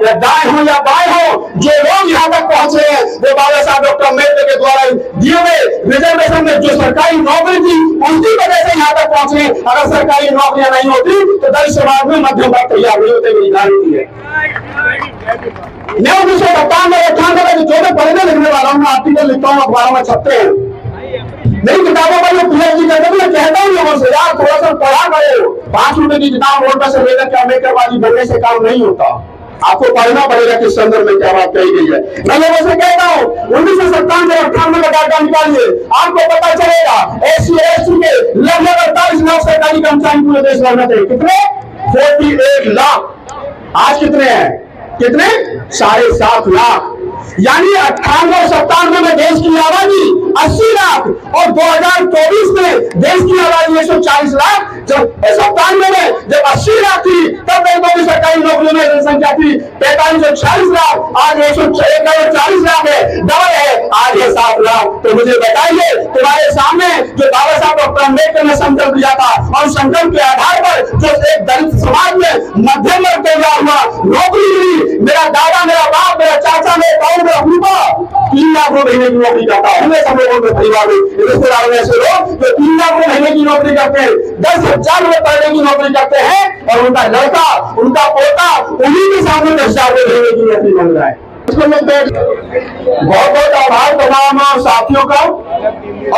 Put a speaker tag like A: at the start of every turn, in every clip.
A: या दाएं हो या बाएं हो, जो लोग यहाँ तक पहुंचे हैं वो बाबा साहब डॉक्टर अम्बेडकर के द्वारा दिए हुए रिजर्वेशन में जो सरकारी नौकरी थी उनकी वजह से यहाँ तक पहुंचे। अगर सरकारी नौकरियां नहीं होती तो दलित समाज में मध्यम वर्ग तैयार नहीं होते, मेरी गारंटी है। मैं 1997-98 जो मैं पढ़ने लिखने वाला हूँ, आर्टिकल लिखता हूँ, अखबारों में छपते हैं, मेरी किताबों पर जो पीएचडी करते हैं, मैं कहता हूँ लोगों से यार थोड़ा सा पढ़ा करो। 5 रुपए की किताब रोड पर से लेकर के अम्बेडकरवादी बनने से काम नहीं होता, आपको पढ़ना पड़ेगा किस संदर्भ में क्या बात कही गई है। मैं लोगों से कहता हूँ 1997-98 का डाटा निकालिए, आपको पता चलेगा SC ST के लगभग 48 लाख सरकारी कर्मचारी पूरे देश भर में थे। कितने? 48 लाख। आज कितने हैं? कितने? 7.5 लाख। यानी 98-97 में देश की आबादी 80 लाख और 2024 में देश की आबादी 140 लाख। जब 97 में जब 80 लाख थी तब बैंकों की सरकारी नौकरियों में जनसंख्या थी 45-46 लाख, आज 140 लाख है, डबल है, आज है 7 लाख। तो मुझे बताइए, तुम्हारे सामने जो बाबा साहब डॉक्टर अम्बेडकर ने संकल्प लिया था और संकल्प के आधार पर जो एक दलित समाज में मध्यम वर्ग तैयार हुआ, नौकरी मिली, मेरा दादा, मेरा बाप, मेरा चाचा, मेरे ताऊ, मेरा फूफा 3 लाख महीने की नौकरी करता है। हमें सब लोगों के परिवार में रिश्तेदारों में ऐसे लोग जो 3 लाख महीने की नौकरी करते हैं, 10,000 रुपए पढ़ने की नौकरी करते हैं और उनका लड़का, उनका पोता उन्हीं के सामने 10,000 रुपए महीने की नौकरी मिल रहा है। बहुत बहुत आभार तमाम साथियों का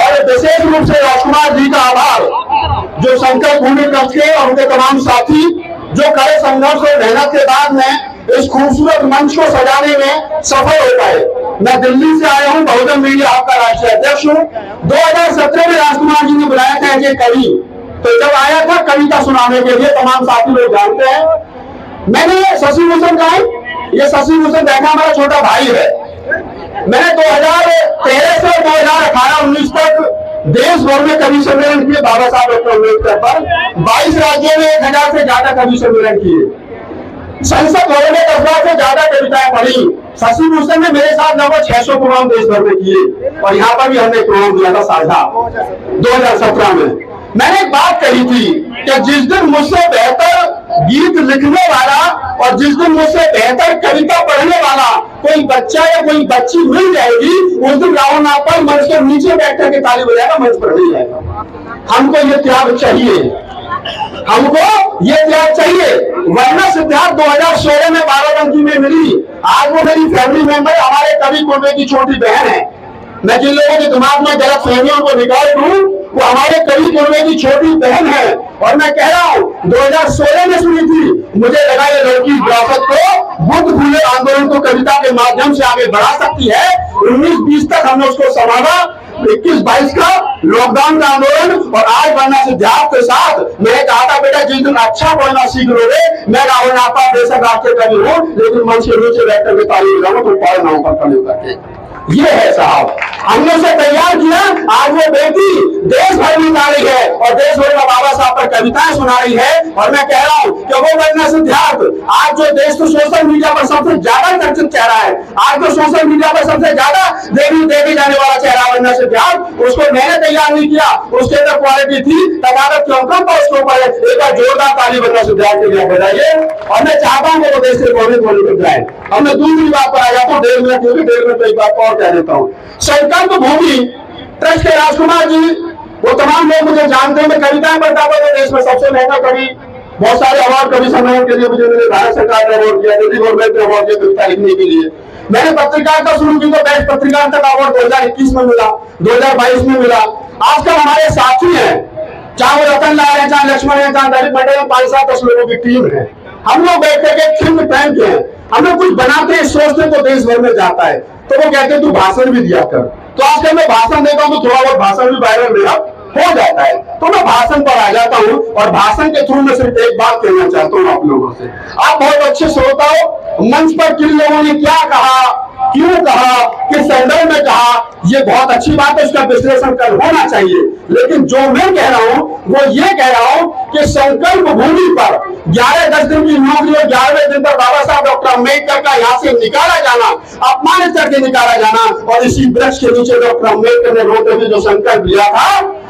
A: और विशेष रूप से राजकुमार जी का आभार जो संकल्प भूमि कक्ष के और उनके तमाम साथी जो कड़े संघर्ष और मेहनत के बाद में इस खूबसूरत मंच को सजाने में सफल हो पाए। मैं दिल्ली से आया हूं, बहुजन मीडिया आपका राष्ट्रीय अध्यक्ष हूं। 2017 में राजकुमार जी ने बुलाया था ये कवि, तो जब आया था कविता सुनाने के लिए, तमाम साथी लोग जानते हैं, मैंने शशि भूषण का, ये शशि भूषण बैठा हमारा छोटा भाई है, मैंने 2013 से 2018-19 तक देश भर में कवि सम्मेलन किए बाबा साहब डॉक्टर अम्बेडकर पर। 22 राज्यों में 1000 से ज्यादा कवि सम्मेलन किए, संसद भवन में 10 लाख से ज्यादा कविताएं पढ़ी। शशि भूषण ने मेरे साथ लगभग 600 प्रोग्राम देश भर में किए और यहाँ पर भी हमने प्रोग्राम दिया था साझा 2017 में। मैंने एक बात कही थी कि जिस दिन मुझसे बेहतर गीत लिखने वाला और जिस दिन मुझसे बेहतर कविता पढ़ने वाला कोई बच्चा या कोई बच्ची मिल जाएगी, उस दिन राहुल नागपाल मंच के नीचे बैठ करके ताली बजाएगा, मंच पर नहीं जाएगा। हमको ये त्याग चाहिए, हमको ये त्याग चाहिए, वरना सिद्धार्थ 2016 में बाराबंकी में मिली, आज वो मेरी फैमिली मेंबर, हमारे कवि कुंबे की छोटी बहन है। मैं जिन लोगों के दिमाग में गलत फहमियों को निकाल दूं वो हमारे कवि कुंबे की छोटी बहन है। और मैं कह रहा हूं 2016 में सुनी थी, मुझे लगा ये लड़की विरासत को बुद्ध फूले आंदोलन को कविता के माध्यम से आगे बढ़ा सकती है। 19-20 तक हमने उसको संभाला, 21-22 का लॉकडाउन का आंदोलन और आज बनना सिद्धार्थ के साथ मैंने कहा था बेटा जिस दिन अच्छा पढ़ना सीख लोगे, मैं राहुल नागपाल बेशक राष्ट्रीय कवि हूँ लेकिन मंच के नीचे बैठ करके ताली बजाऊंगा तो पढ़ना ऊपर खड़े करके। ये है साहब, हमने उसे तैयार किया, आज वो बेटी देश भर में जा रही है और देश भर में बाबा साहब पर कविताएं सुना रही है। और मैं कह रहा हूं कि वो बनना सिद्धार्थ आज जो देश को सोशल मीडिया पर सबसे ज्यादा चर्चित चेहरा है, आज जो सोशल मीडिया पर सबसे ज्यादा देखी जाने वाला चेहरा बनना सिद्धार्थ, उसको मैंने तैयार नहीं किया, उसके अंदर क्वालिटी थी, तबादत क्यों कम था उसके ऊपर एक बार जोरदार ताली बनना सिद्धार्थ के लिए बजाइए। और मैं चाहता हूँ वो देश के कोने कोने में जाए। अब मैं दूसरी बात पर आ जाता हूँ, 1.5 मिनट होगी, 1.5 मिनट में एक बात और कह देता हूँ। संकल्प भूमि ट्रस्ट के राजकुमार जी, वो तमाम लोग मुझे जानते हैं, मैं कविताएं पढ़ता हूँ, देश में सबसे महंगा कवि, बहुत सारे अवार्ड कवि सम्मेलन के लिए मुझे मिले, भारत सरकार ने अवार्ड दिया, दिल्ली गवर्नमेंट ने अवार्ड दिया कविता लिखने के लिए। मैंने पत्रकारिता शुरू की तो बेस्ट पत्रकारिता का अवार्ड 2021 में मिला, 2022 में मिला। आजकल हमारे साथी हैं, चाहे वो रतन लाल है, चाहे लक्ष्मण है, चाहे दलित मंडल, 5-7 लोगों की टीम है, हम लोग बैठ करके फिल्म पहन के हैं, हम लोग कुछ बनाते हैं, सोचते तो देश भर में जाता है, तो वो कहते हैं तू भाषण भी दिया कर। तो आजकल मैं भाषण देता हूँ तो थोड़ा बहुत भाषण भी वायरल मेरा हो जाता है, तो मैं भाषण पर आ जाता हूँ और भाषण के थ्रू में सिर्फ एक बात कहना चाहता हूँ आप लोगों से। आप बहुत अच्छे श्रोता हो, मंच पर किन लोगों ने क्या कहा, क्यों कहा, किस संदर्भ में कहा, ये बहुत अच्छी बात है, उसका विश्लेषण कर होना चाहिए। लेकिन जो मैं कह रहा हूं वो ये कह रहा हूं कि संकल्प भूमि पर 11-10 दिन की नौकरी और 11वें दिन पर बाबा साहब डॉक्टर अम्बेडकर का यहाँ से निकाला जाना, अपमानित करके निकाला जाना, और इसी वृक्ष के नीचे डॉक्टर अम्बेडकर ने रोते हुए जो संकल्प लिया था,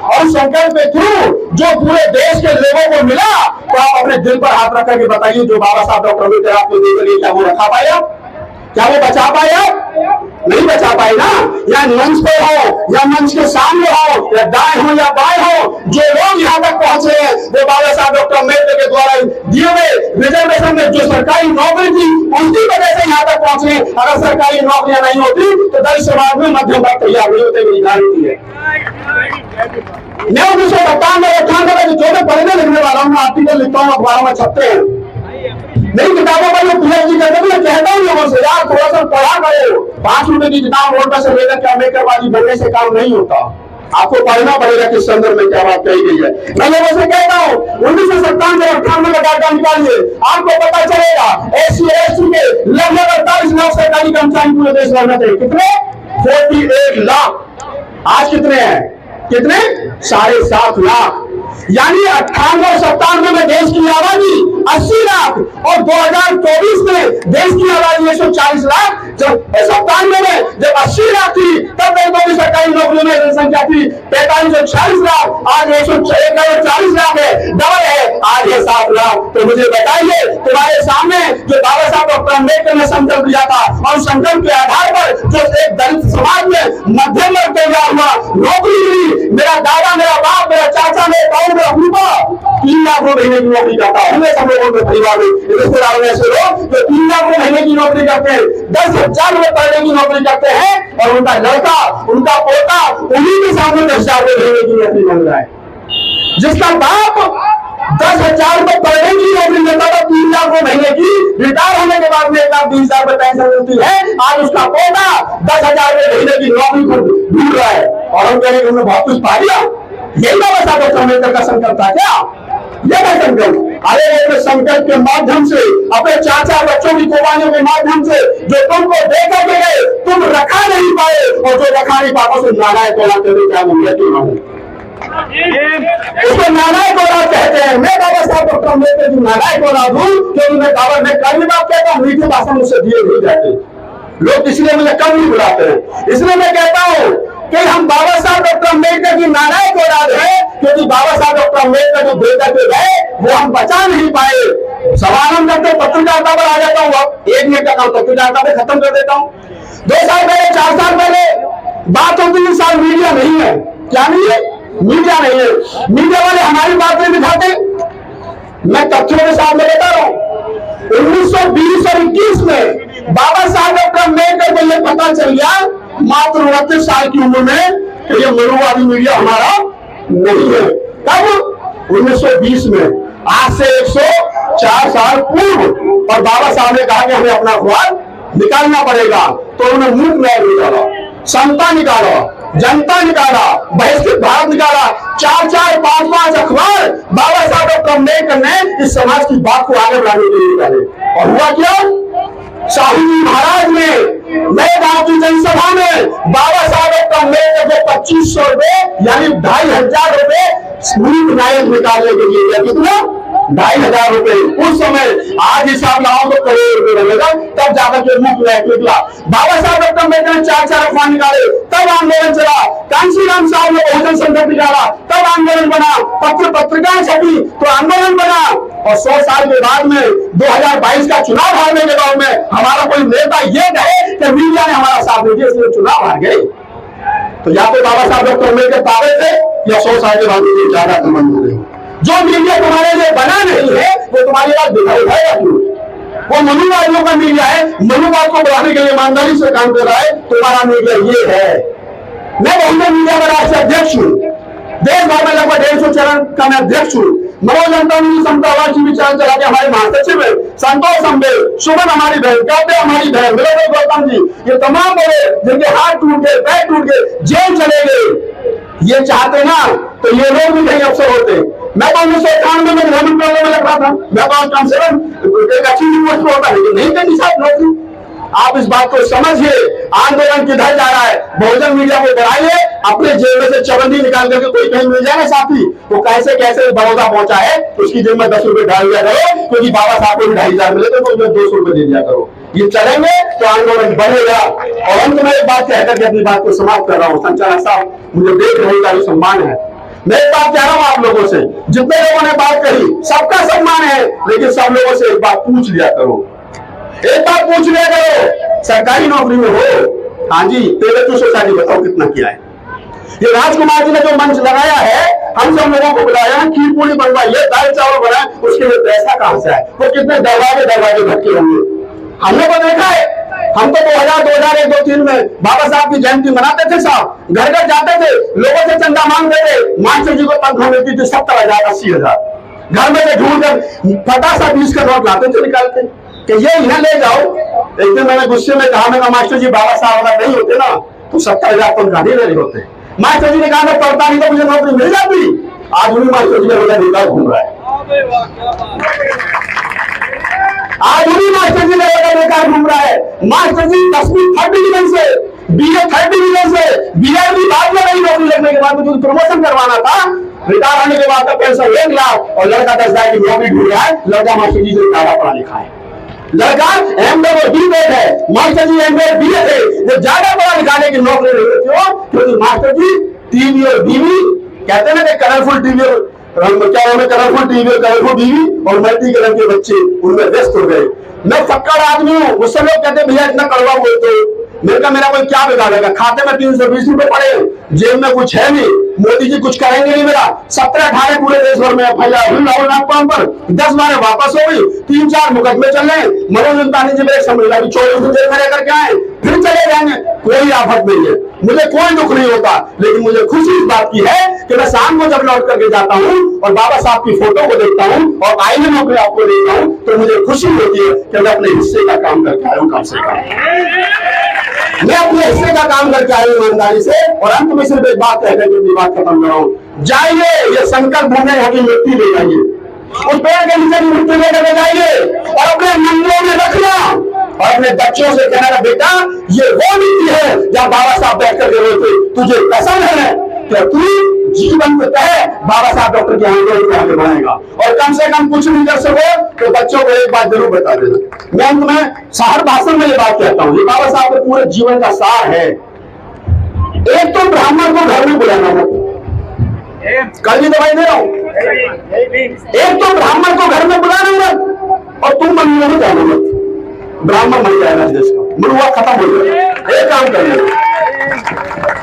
A: और संकल्प के थ्रू जो पूरे देश के लोगों को मिला, तो आप अपने दिल पर हाथ रख करके बताइए, जो बाबा साहब डॉक्टर अम्बेडकर आपको दे करिए, क्या वो रखा पाया? क्या वो बचा पाया? नहीं बचा पाए ना। या मंच पे हो या मंच के सामने हो या दाएं हो या बाएं हो, जो लोग यहाँ तक पहुंचे हैं वो बाबा साहब डॉक्टर अम्बेडकर के द्वारा दिए हुए रिजर्वेशन में जो सरकारी नौकरी थी उसकी वजह से यहाँ तक पहुंचे। अगर सरकारी नौकरियां नहीं होती तो दलित समाज में मध्यम वर्ग तैयार नहीं होते, मेरी गारंटी है। मैं 1997-98 जो मैं पढ़ने लिखने वाला हूँ, आर्टिकल लिखता हूँ, अखबारों में छपते हैं, मेरी किताबों पर पीएचडी करते हैं, कहता हूँ लोगों से, यार थोड़ा सा पढ़ा करो। 5 रुपए की किताब रोड पर से लेकर के अम्बेडकरवादी बनने से काम नहीं होता, आपको पढ़ना पड़ेगा किस संदर्भ में क्या बात कही गई है। मैं लोगों से कहता हूँ 1997-98 का डाटा निकालिए, आपको पता चलेगा SC/ST के लगभग 48 लाख सरकारी कर्मचारी पूरे देश भर में थे। कितने? 48 लाख। आज कितने हैं? कितने? 7.5 लाख। यानी 98 और 97 में देश की आबादी 80 लाख और 2024 में देश की आबादी 140 लाख। जब 97 में जब 80 लाख थी तब बैंकों की सरकारी नौकरियों में जनसंख्या थी 4540 लाख, आज 140 लाख है, डबल है, आज है 7 लाख। तो मुझे बताइए, तुम्हारे सामने जो बाबा साहब डॉक्टर अम्बेडकर ने संकल्प लिया था और संकल्प के आधार पर जो एक दलित समाज में मध्यम वर्ग तैयार हुआ, नौकरी मिली, मेरा दादा, मेरा बाप, मेरा चाचा, मेरे ताऊ, मेरा फूफा 3 लाख महीने की नौकरी करता है। हमें सब लोगों के परिवार में रिश्तेदारों में ऐसे लोग जो 3 लाख महीने की नौकरी करते हैं, 10,000 रुपए महीने की नौकरी करते हैं, और उनका लड़का, उनका पोता उन्हीं के सामने 10,000 रुपए महीने की नौकरी मांग रहा है। जिसका बाप 10,000 रुपए महीने की नौकरी लेता था, 3 लाख महीने की, रिटायर होने के बाद में 1,20,000 रुपए पेंशन मिलती है, आज उसका पोता 10,000 रुपए महीने की नौकरी को ढूंढ रहा है, और हम कह रहे हैं हमने बहुत कुछ पा लिया। यही बाबा साहब डॉक्टर अम्बेडकर का संकल्प था क्या? यह क्या संकल्प? अरे अपने संकल्प के माध्यम से, अपने चाचा बच्चों की कुर्बानियों के माध्यम से जो तुमको देकर के गए, तुम रखा नहीं पाए, और जो रखा नहीं पाओ उसे नालायक औलाद कहते, क्या मैं क्यों ना हूं? उसको नालायक औलाद कहते हैं। मैं बाबा साहब डॉक्टर अम्बेडकर की नालायक औलाद हूं, क्योंकि मैं बाबा, मैं कर्मी बाप कहता हूं, मीठे भाषण मुझसे दिए नहीं जाते लोग, इसलिए मुझे कम नहीं बुलाते हैं। इसलिए मैं कहता हूं कि हम बाबा साहब डॉक्टर अम्बेडकर की नालायक औलाद है, क्योंकि बाबा साहब डॉक्टर अम्बेडकर जो देकर के गए वो हम बचा नहीं पाए। सवाल हम करते पत्रकारिता पर आ जाता हूँ, अब 1 मिनट का काम पत्रकारिता पे खत्म कर देता हूँ। 2 साल पहले, 4 साल पहले बात होती है, साल मीडिया नहीं है। क्या नहीं है? मीडिया नहीं है। मीडिया वाले हमारी बात नहीं दिखाते, मैं तथ्यों के साथ में बता रहा हूँ। 1920 और 21 में बाबा साहब डॉक्टर अम्बेडकर को यह पता चल गया मात्र 29 साल की उम्र में कि ये मनुवादी मीडिया हमारा नहीं है। तब 1920 में, आज से 104 साल पूर्व, और बाबा साहब ने कहा कि हमें अपना अखबार निकालना पड़ेगा, तो उन्होंने मूक न्याय निकाला, समता निकाला, जनता निकाला, बहिष्कृत भारत निकाला, 4-4, 5-5 अखबार बाबा साहब डॉक्टर अम्बेडकर ने इस समाज की बात को आगे बढ़ाने के लिए निकाले। और हुआ क्या? शाहू जी महाराज में नए गांव की जनसभा में बाबा साहब डॉक्टर अम्बेडकर को 2500 रुपए यानी 2,500 रुपए मूक न्याय निकालने के लिए। कितना? 2,500 रुपए। उस समय आज हिसाब लगाओ तो करोड़ रुपए बनेगा, तब जाकर के मूक न्याय निकला। बाबा साहब डॉक्टर अम्बेडकर ने 4-4 अखबार निकाले, तब आंदोलन चला। कांशीराम साहब ने बहुजन संघर्ष निकाला, तब आंदोलन बना। पत्रिकाएं छपी तो आंदोलन बना। और 100 साल के बाद में 2022 का चुनाव हारने के बाद में हमारा कोई नेता ये कहे कि मीडिया ने हमारा साथ नहीं दिया इसलिए चुनाव हार गए, तो या तो बाबा साहब डॉक्टर अम्बेडकर पागल थे या 100 साल के बाद में ज्यादा कमजोर हुए। जो मीडिया तुम्हारे लिए बना नहीं है वो तुम्हारी बात दिखाई है क्यों? वो मनुवादियों का मीडिया है, मनुवाद को बढ़ाने के लिए ईमानदारी से काम कर रहा है। तुम्हारा मीडिया ये है। मैं बहुजन मीडिया का राष्ट्रीय अध्यक्ष हूँ, देश भर में लगभग 150 चैनल का मैं अध्यक्ष हूँ। मनोजनता समतावाद की चैनल चला के हमारे महासचिव है संतोष अंबे, सुमन हमारी बहन, कहते हमारी बहन, मेरे गौतम जी, ये तमाम बोले जिनके हाथ टूट गए, पैर टूट गए, जेल चले गए, ये चाहते ना तो ये लोग भी कहीं अफसर होते। मैं तो 1991 में भ्रमण करने में लग रहा था, मैं तो कम से कम एक अच्छी पोस्ट पर होता, लेकिन नहीं करनी साहब नौकरी। आप इस बात को समझिए, आंदोलन किधर जा रहा है। बहुजन मीडिया को बढ़ाइए, अपने जेब में से चबंदी निकाल करके कोई कहीं मिल जाएगा साथी वो कैसे कैसे बड़ौदा पहुंचा है, उसकी जेब में 10 रुपए डाल दिया करो, क्योंकि बाबा साहब को भी 2,500 मिले तो 200 रुपए दे दिया करो। ये चलेंगे तो आंदोलन बढ़ेगा। और अंत में एक बात कहकर के अपनी बात को समाप्त कर रहा हूँ। संचालक साहब मुझे देख रहे का सम्मान है। मैं एक बात कह रहा हूँ आप लोगों से, जितने लोगों ने बात कही सबका सम्मान है, लेकिन सब लोगों से एक बात पूछ लिया करो, एक बात पूछ लिया करो, सरकारी नौकरी में हो, हाँ जी, पहले तो सोसाइटी बताओ कितना किया है। ये राजकुमार जी ने जो मंच लगाया है, हम सब लोगों को बुलाया, खीर पूरी बनवाइए, दाल चावल बनाए, उसके लिए पैसा कहां से आए? वो कितने दरवाजे भटके होंगे, हमने को देखा है। हम तो 2000, 2001, 2003 में बाबा साहब की जयंती मनाते थे साहब, घर घर जाते थे, लोगों से चंदा मांगते थे, मास्टर जी को तनख्वाह मिलती थी 70,000, 80,000। घर में से ढूंढ कर 50 20 का नोट लाते थे निकाल के कि ये इन्हें ले जाओ। एक दिन मैंने गुस्से में कहा, मैंने मास्टर जी बाबा साहब अगर नहीं होते ना तो 70,000 तनख्वाह नहीं ले होते। मास्टर जी ने कहा मैं पढ़ता नहीं तो मुझे नौकरी मिल जाती। आज उन्हीं मास्टर जी का निकाल घूम रहा है, आज उन्हीं मास्टर जी का बेकार घूम रहा है। मास्टर जी 10वीं 3rd डिवीजन से, बीए 3rd डिवीजन से, बीएड भी बाद में नहीं, नौकरी लगने के बाद मुझे प्रमोशन करवाना था, रिटायर होने के बाद का पेंशन 1 लाख और लड़का 10 लाख की नौकरी ढूंढ रहा है। लड़का मास्टर जी से ज्यादा पढ़ा लिखा है, लड़का एमए बीएड है, मास्टर जी एमए बीए थे, वो ज्यादा पढ़ा लिखा की नौकरी नहीं देते हो, क्योंकि मास्टर जी टीवी और बीवी कहते हैं ना कि कलरफुल टीवी और क्या कलरफुल टीवी और कलरफुल बीवी और मल्टी कलर के बच्चे उनमें व्यस्त हो गए। मैं फक्कड़ आदमी हूँ, मुझसे लोग कहते भैया इतना कड़वा बोलते हो। मेरे का मेरा कोई क्या बिगाड़ेगा? खाते में 320 रुपए पड़े, जेब में कुछ है नहीं, मोदी जी कुछ करेंगे नहीं। मेरा 17-18 पूरे देश भर में एफआईआर हुई राहुल नागपाल पर, 10 बार वापस हो गई, 3-4 मुकदमे चल रहे। मनोज अंतानी जी मेरे समझ 24 दिन जेल में रहकर के आए, फिर चले जाएंगे, कोई आफत नहीं है, मुझे कोई दुख नहीं होता। लेकिन मुझे खुशी इस बात की है कि मैं शाम को जब लौट करके जाता हूँ और बाबा साहब की फोटो को देखता हूँ और आईने में अपने आपको देखता हूँ तो मुझे खुशी होती है कि मैं अपने हिस्से का काम करके आया हूँ। कम से कम मैं अपने हिस्से का काम करके आया हूँ ईमानदारी से। और अंत में सिर्फ एक बात कहकर अपनी बात खत्म कर रहा हूँ, जाइए ये संकल्प भूमि यहाँ की मिट्टी ले जाइए, उस पेड़ के नीचे की मिट्टी लेकर जाइए और अपने मंदिरों में रखना और अपने बच्चों से कहना बेटा ये वो मिट्टी है जहाँ बाबा साहब बैठ कर गए थे, तुझे पसंद है कि तू जीवन में कहे बाबा साहब डॉक्टर के आंदोलन को आगे बढ़ाएगा। और कम से कम कुछ नहीं कर सको तो बच्चों को एक बात जरूर बता देना। मैं अंत में साहर भाषण में ये बात कहता हूँ, ये बाबा साहब के पूरे जीवन का सार है। एक तो ब्राह्मण को घर में बुलाना मत, कल भी दवाई दे रहा हूं, एक तो ब्राह्मण को घर में बुलाना मत और तुम मंदिरों में जाना मत, ब्राह्मण बन जाएगा देश का, मरुआ खत्म हो जाएगा। एक काम करिए,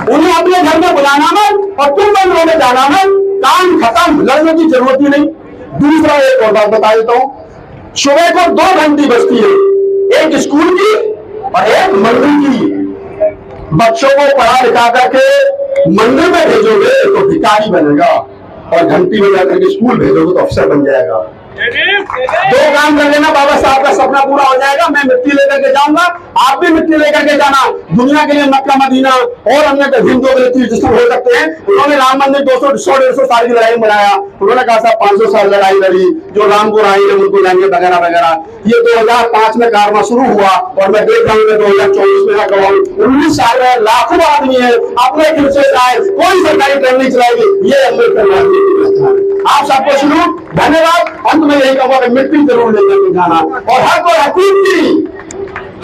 A: उन्हें अपने घर में बुलाना मत और तुम मंदिरों में जाना मत, काम खत्म, लड़ने की जरूरत ही नहीं। दूसरा एक और बात बता देता हूं, सुबह को 2 घंटी बजती है, एक स्कूल की और एक मंदिर की। बच्चों को पढ़ा लिखा करके मंदिर में भेजोगे तो भिखारी बनेगा और घंटी में जाकर के स्कूल भेजोगे तो अफसर बन जाएगा। 2 काम कर लेना, बाबा साहब का सपना पूरा हो जाएगा। मैं मिट्टी लेकर के जाऊंगा, आप भी मिट्टी लेकर के जाना। दुनिया के लिए मक्का मदीना और अन्य हिंदुओं के लिए तीर्थ स्थल हो सकते हैं। उन्होंने राम मंदिर 200-150 साल की लड़ाई बनाया, उन्होंने कहा साहब 500 साल लड़ाई लड़ी, जो रामपुर आई है उनको लाएंगे वगैरह वगैरह। ये 2005 में कारवा शुरू हुआ और मैं देख रहा हूँ 2024 में गवाऊं 19 साल में लाखों आदमी है अपने दिल से आए, कोई सरकारी ट्रेन नहीं चलाएगी। ये अम्बेडकर आप सबको शुरू धन्यवाद। अंत में यही कहूंगा कि मिट्टी जरूर लेकर के जाना और हक और हकूक की,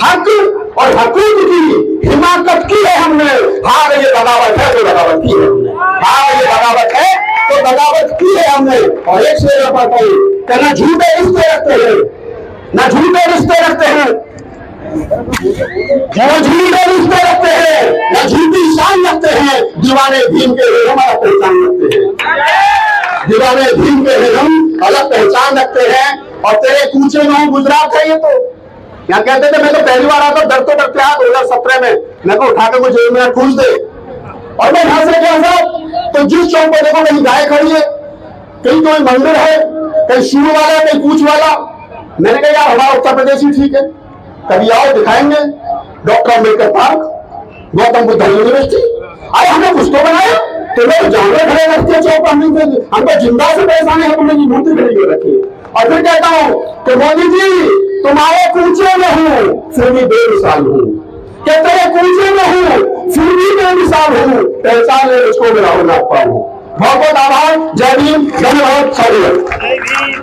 A: हक और हकूक की हिमाकत की है हमने। हाँ ये बगावत है तो बगावत की है हमने, हाँ ये बगावत है तो बगावत की है हमने। और एक शेर पढ़ता हूं कि ना झूठे रिश्ते रखते हैं, ना झूठे रिश्ते रखते हैं, जो झूठे रिश्ते रखते हैं, ना झूठी शान रखते हैं, दीवाने भीम के हमारा पहचान रखते हैं, दीवाने भीम के हम अलग पहचान रखते हैं। और तेरे कूचे में गुजरात है ये तो, यहाँ कहते थे मैं तो पहली बार आता डर तो डरते आया 2017 में, मैं को उठा के मुझे जेल ठूस दे और मैं यहाँ से क्या साहब तो जिस चौक पर देखो कहीं गाय खड़ी है, कहीं कोई मंदिर है, कहीं शुरू वाला कहीं कूच वाला। मैंने कहा यार हमारा उत्तर प्रदेश ही ठीक है, कभी आओ दिखाएंगे। Doctor Ambedkar park, Gautam Buddha university, अरे हमने कुछ तो बनाया तो लोग जानवर खड़े रखते हैं चौक, हमको जिंदा से परेशानी है, तुमने मूर्ति खड़ी कर रखी है। और फिर कहता हूं कि मोदी जी तुम्हारे कूचे में हूं फिर भी बेमिसाल हूं, कि तेरे कूचे में हूं फिर भी बेमिसाल हूं, पहचान ले उसको मैं राहुल नागपाल हूं। बहुत बहुत आभार, जय भीम, धन्यवाद, स्वागत।